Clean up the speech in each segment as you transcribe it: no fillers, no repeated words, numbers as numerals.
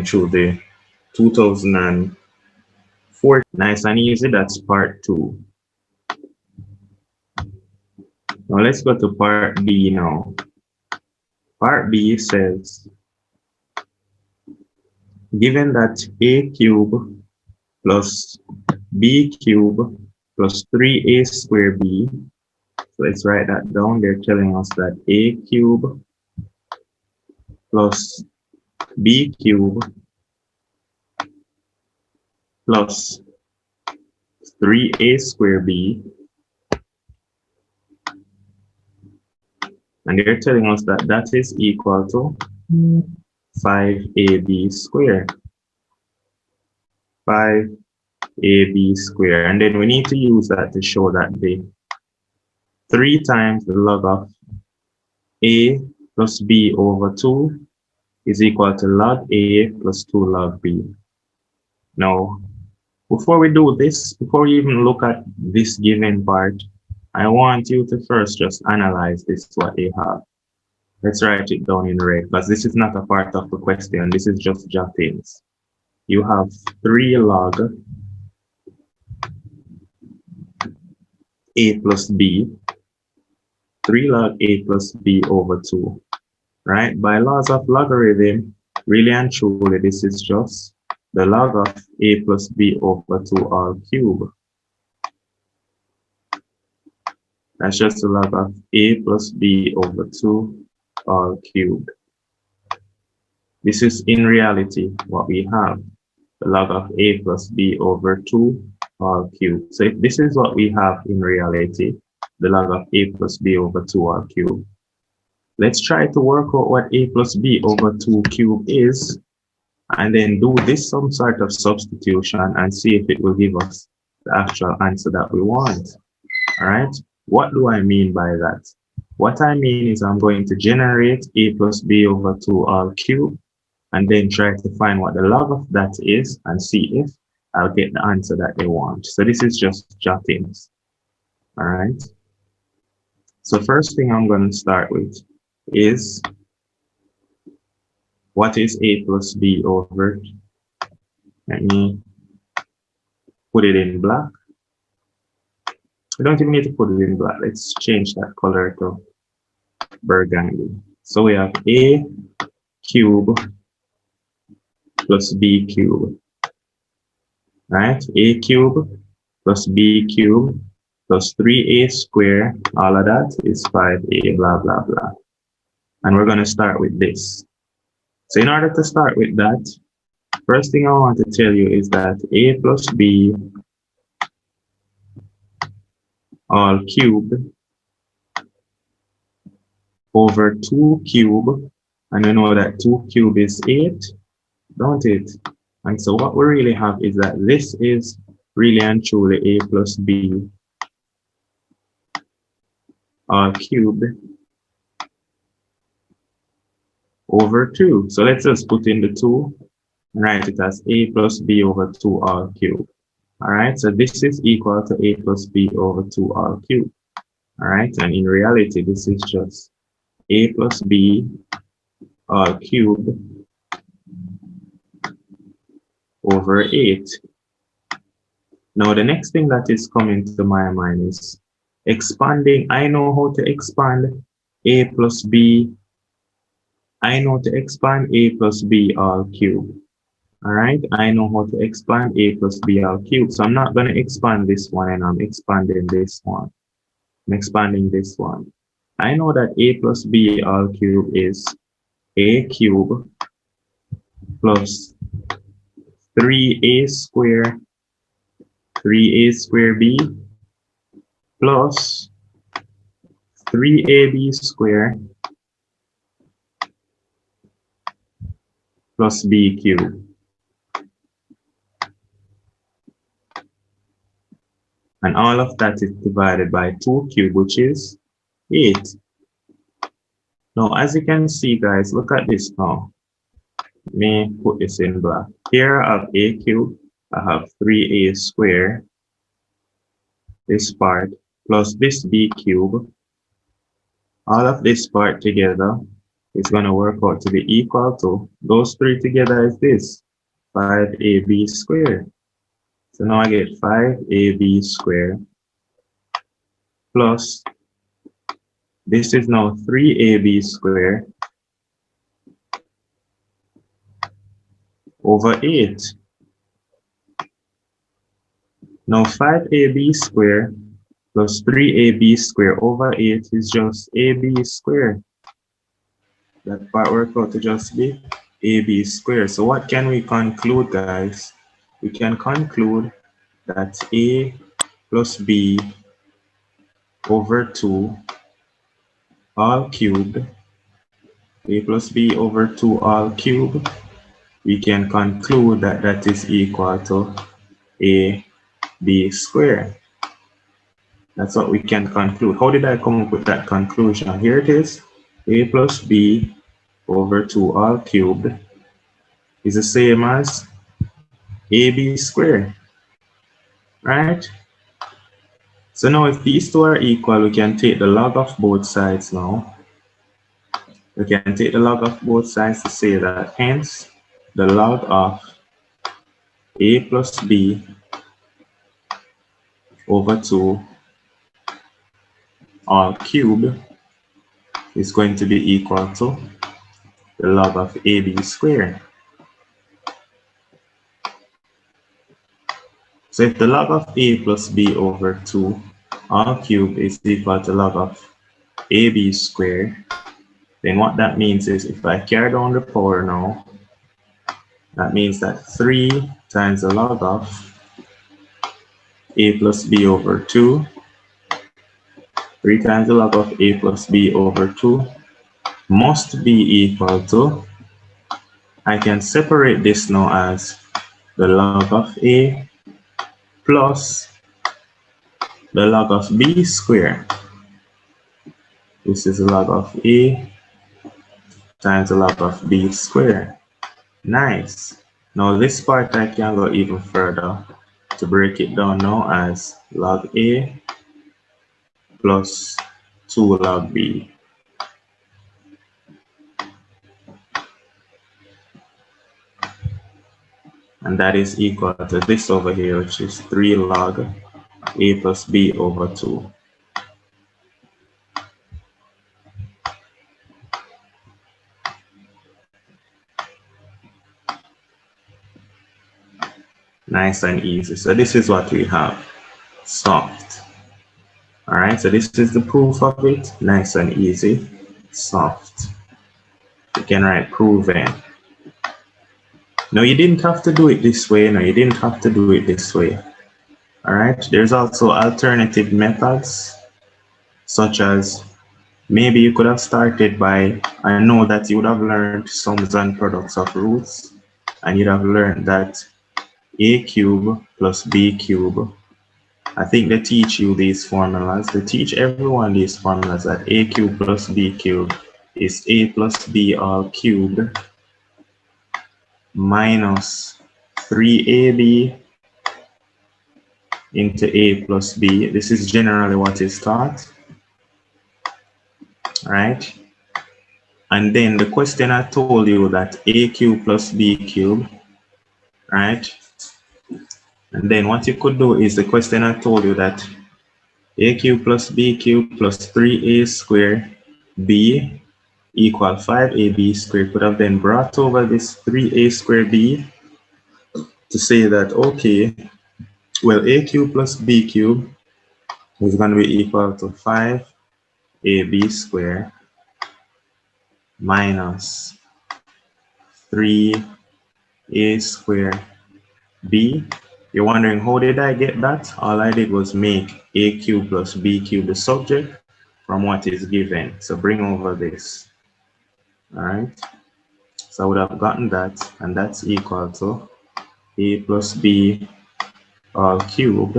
going through the 2004. Nice and easy. That's part 2. Now let's go to part B now. Part B says, given that a cube plus b cube plus 3a squared b, so let's write that down. They're telling us that a cube plus b cube plus 3a squared b, and they're telling us that that is equal to 5ab squared. 5ab squared, and then we need to use that to show that the 3 times the log of a plus b over 2 is equal to log a plus 2 log b. Now, before we do this, before we even look at this given part, I want you to first just analyze this, what they have. Let's write it down in red, because this is not a part of the question. This is just jottings. You have 3 log a plus b, 3 log a plus b over 2, right? By laws of logarithm, really and truly, this is just the log of a plus b over 2 all cube. That's just the log of a plus b over 2 all cubed. This is in reality what we have, the log of a plus b over 2 all cubed. So if this is what we have in reality, the log of a plus b over 2 all cubed, let's try to work out what a plus b over 2 cubed is, and then do this some sort of substitution and see if it will give us the actual answer that we want. All right, what do I mean by that? What I mean is I'm going to generate a plus b over 2 all cubed, and then try to find what the log of that is and see if I'll get the answer that they want. So this is just jottings. All right. So first thing I'm going to start with is, what is a plus b over? Let me put it in black. We don't even need to put it in black. Let's change that color to burgundy. So we have a cube plus b cube, right? A cube plus b cube plus 3a squared, all of that is 5a, blah, blah, blah. And we're going to start with this. So in order to start with that, first thing I want to tell you is that a plus b all cubed over 2 cube, and you know that 2 cube is 8, don't it? And so what we really have is that this is really and truly a plus b all cubed over 2. So let's just put in the 2 and write it as a plus b over 2 all cubed. All right, so this is equal to a plus b over 2 all cubed. All right, and in reality, this is just a plus b all cubed over 8. Now, the next thing that is coming to my mind is expanding. I know how to expand a plus b. I know to expand a plus b all cubed. All right, I know how to expand a plus b all cubed. So I'm not going to expand this one, and I'm expanding this one. I'm expanding this one. I know that a plus b all cubed is a cube plus 3a squared b plus 3ab squared plus b cubed. And all of that is divided by 2 cubed, which is 8. Now, as you can see, guys, look at this now. Let me put this in black. Here I have a cubed, I have 3a squared, this part, plus this b cubed. All of this part together is going to work out to be equal to, those three together is this, 5ab squared. So now I get 5ab squared plus, this is now 3ab squared over 8. Now 5ab squared plus 3ab squared over 8 is just ab squared. That part works out to just be ab squared. So what can we conclude, guys? We can conclude that a plus b over 2 all cubed, a plus b over 2 all cubed, we can conclude that that is equal to a b squared. That's what we can conclude. How did I come up with that conclusion? Here it is. A plus b over 2 all cubed is the same as ab squared, right? So now if these two are equal, we can take the log of both sides now. We can take the log of both sides to say that hence the log of a plus b over 2 all cubed is going to be equal to the log of ab squared. So if the log of a plus b over 2 all cubed is equal to log of ab squared, then what that means is if I carry down the power now, that means that 3 times the log of a plus b over 2, 3 times the log of a plus b over 2 must be equal to, I can separate this now as the log of a plus the log of b squared. This is the log of a times the log of b squared. Nice. Now this part I can go even further to break it down now as log a plus 2 log b. And that is equal to this over here, which is 3 log a plus b over 2. Nice and easy. So this is what we have solved. All right, so this is the proof of it. Nice and easy, solved. You can write proven. No, you didn't have to do it this way. No, you didn't have to do it this way. All right, there's also alternative methods, such as maybe you could have started by, I know that you would have learned sums and products of roots, and you'd have learned that a cube plus b cube. I think they teach you these formulas. They teach everyone these formulas, that a cube plus b cube is a plus b all cubed minus 3ab into a plus b. This is generally what is taught, right? And then the question I told you that a cube plus b cube, right? And then what you could do is the question I told you that a cube plus b cube plus 3a squared b equal 5ab squared could have been brought over this 3a squared b to say that, okay, well, a cube plus b cube is going to be equal to 5ab squared minus 3a squared b. You're wondering, how did I get that? All I did was make a cube plus b cube the subject from what is given. So bring over this. All right. So I would have gotten that, and that's equal to a plus b all cubed.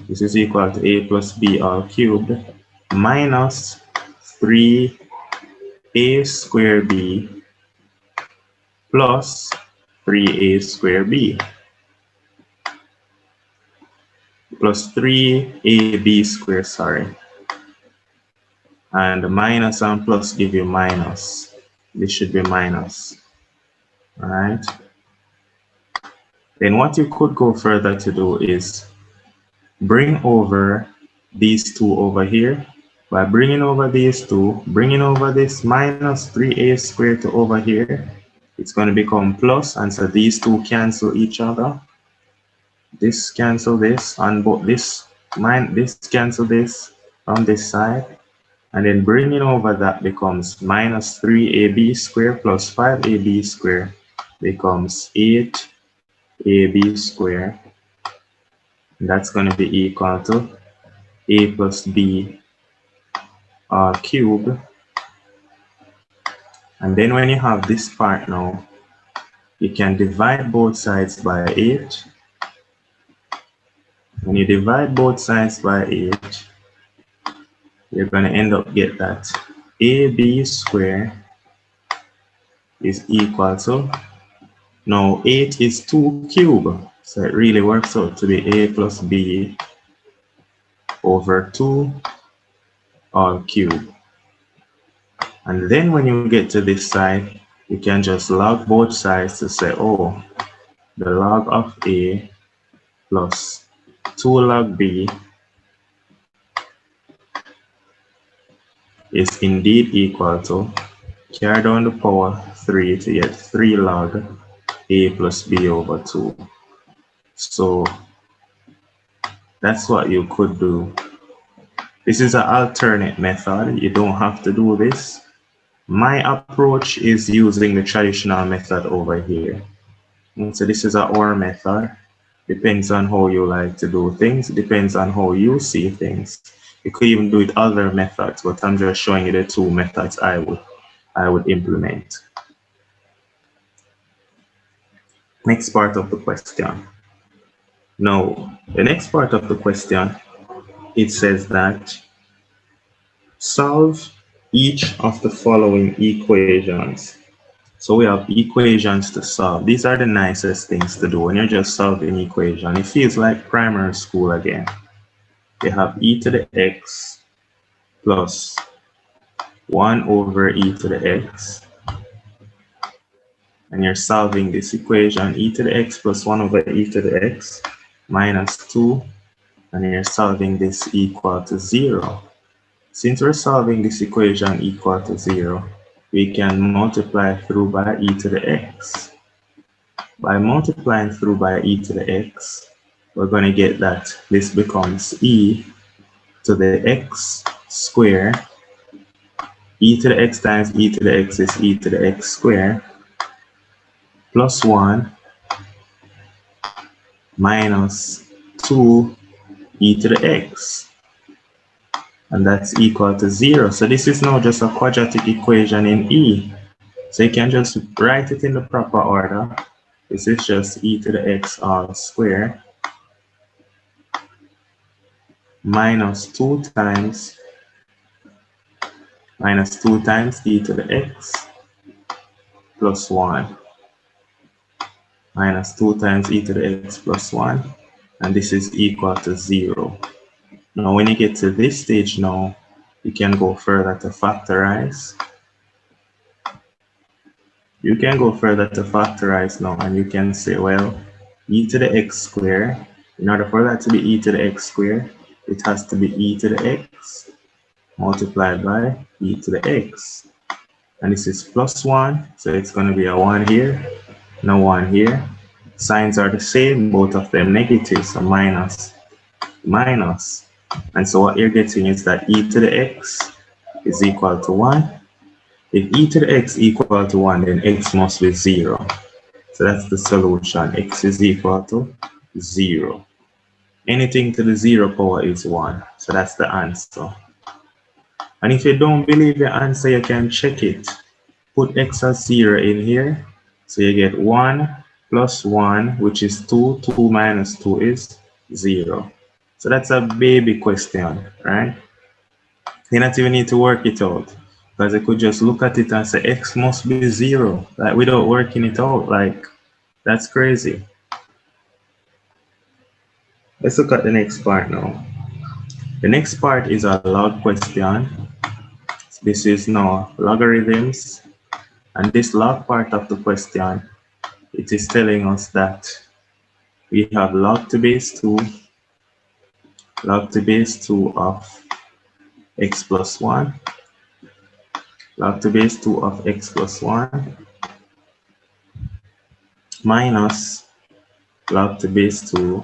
This is equal to a plus b all cubed minus 3a squared b plus 3a squared b plus 3ab squared, sorry. and minus and plus give you minus. This should be minus. All right. Then what you could go further to do is bring over these two over here. By bringing over these two, bringing over this minus 3a squared to over here, it's going to become plus, and so these two cancel each other. This cancel this, and both this cancel this from this side, and then bringing over that becomes minus 3ab squared plus 5ab squared becomes 8ab squared. That's going to be equal to a plus b cubed. And then when you have this part now, you can divide both sides by 8. When you divide both sides by 8, you're going to end up get that ab squared is equal to, now 8 is 2 cubed, so it really works out to be a plus b over 2 all cubed. And then when you get to this side, you can just log both sides to say, oh, the log of a plus 2 log b is indeed equal to, carry down the power 3 to get 3 log a plus b over 2. So that's what you could do. This is an alternate method. You don't have to do this. My approach is using the traditional method over here. And so this is our method. Depends on how you like to do things. It depends on how you see things. You could even do it other methods, but I'm just showing you the two methods I would implement. Next part of the question. Now, the next part of the question, it says that solve each of the following equations. So we have equations to solve. These are the nicest things to do when you're just solving an equation. It feels like primary school again. You have e to the x plus 1 over e to the x. And you're solving this equation, e to the x plus 1 over e to the x minus 2. And you're solving this equal to 0. Since we're solving this equation equal to 0, we can multiply through by e to the x. By multiplying through by e to the x, we're going to get that this becomes e to the x squared. E to the x times e to the x is e to the x squared plus 1 minus 2 e to the x. And that's equal to 0. So this is now just a quadratic equation in e. So you can just write it in the proper order. This is just e to the x all squared minus 2 times e to the x plus 1 minus 2 times e to the x plus 1, and this is equal to 0. Now when you get to this stage now, you can go further to factorize. You can go further to factorize now, and you can say, well, e to the x squared, in order for that to be e to the x squared, it has to be e to the x multiplied by e to the x. And this is plus 1, so it's going to be a 1 here, and a 1 here. Signs are the same, both of them negative, so minus, minus. And so what you're getting is that e to the x is equal to 1. If e to the x equal to 1, then x must be 0. So that's the solution. X is equal to 0. Anything to the 0 power is 1. So that's the answer. And if you don't believe the answer, you can check it. Put x as 0 in here. So you get 1 plus 1, which is 2. 2 minus 2 is 0. So that's a baby question, right? You don't even need to work it out, because you could just look at it and say x must be 0, like without working it out. Like, that's crazy. Let's look at the next part now. The next part is a log question. This is now logarithms, and this log part of the question, it is telling us that we have log to base 2 of x plus 1, log to base 2 of x plus 1 minus log to base 2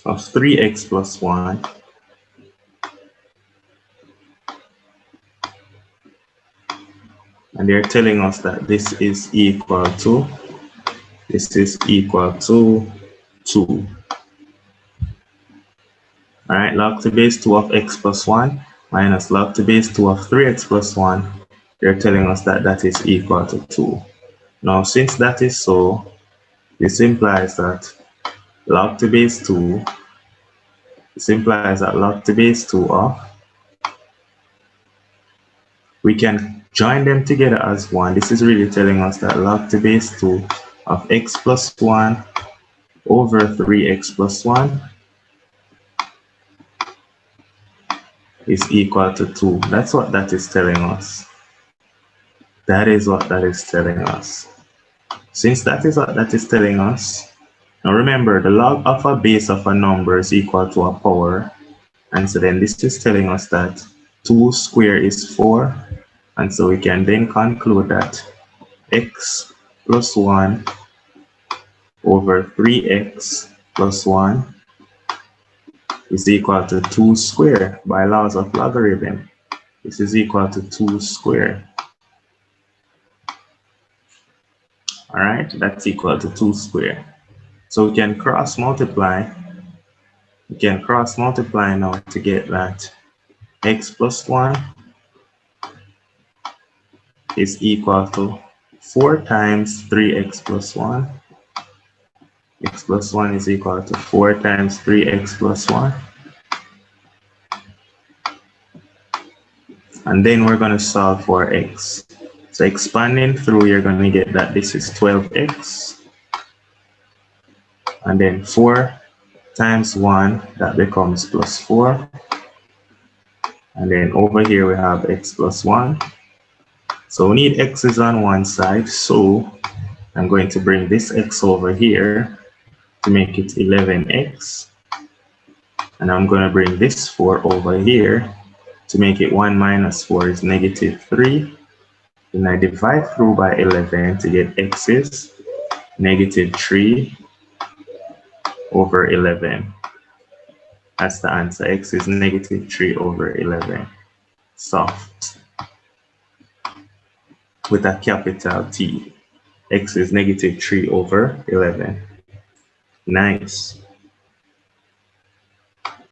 of 3x plus 1 and they're telling us that this is equal to 2. All right, log to base 2 of x plus 1 minus log to base 2 of 3x plus 1, they're telling us that that is equal to 2. Now, since that is so, this implies that log to base 2, of, we can join them together as 1. This is really telling us that log to base 2 of x plus 1 over 3x plus 1 is equal to 2. That's what that is telling us. That is what that is telling us. Since that is what that is telling us, now remember, the log of a base of a number is equal to a power. And so then this is telling us that 2 squared is 4. And so we can then conclude that x plus 1 over 3x plus 1 is equal to 2 squared by laws of logarithm. This is equal to 2 squared. All right, that's equal to 2 squared. So we can cross multiply. We can cross multiply now to get that x plus 1 is equal to 4 times 3x plus 1. X plus 1 is equal to 4 times 3x plus 1. And then we're going to solve for x. So expanding through, you're going to get that this is 12x. And then 4 times 1, that becomes plus 4. And then over here we have x plus 1. So we need x's on one side. So I'm going to bring this x over here to make it 11x. And I'm going to bring this 4 over here to make it 1 minus 4 is negative 3. Then I divide through by 11 to get x is negative 3 over 11. That's the answer. X is negative 3 over 11. Soft. With a capital T. X is negative 3 over 11. Nice.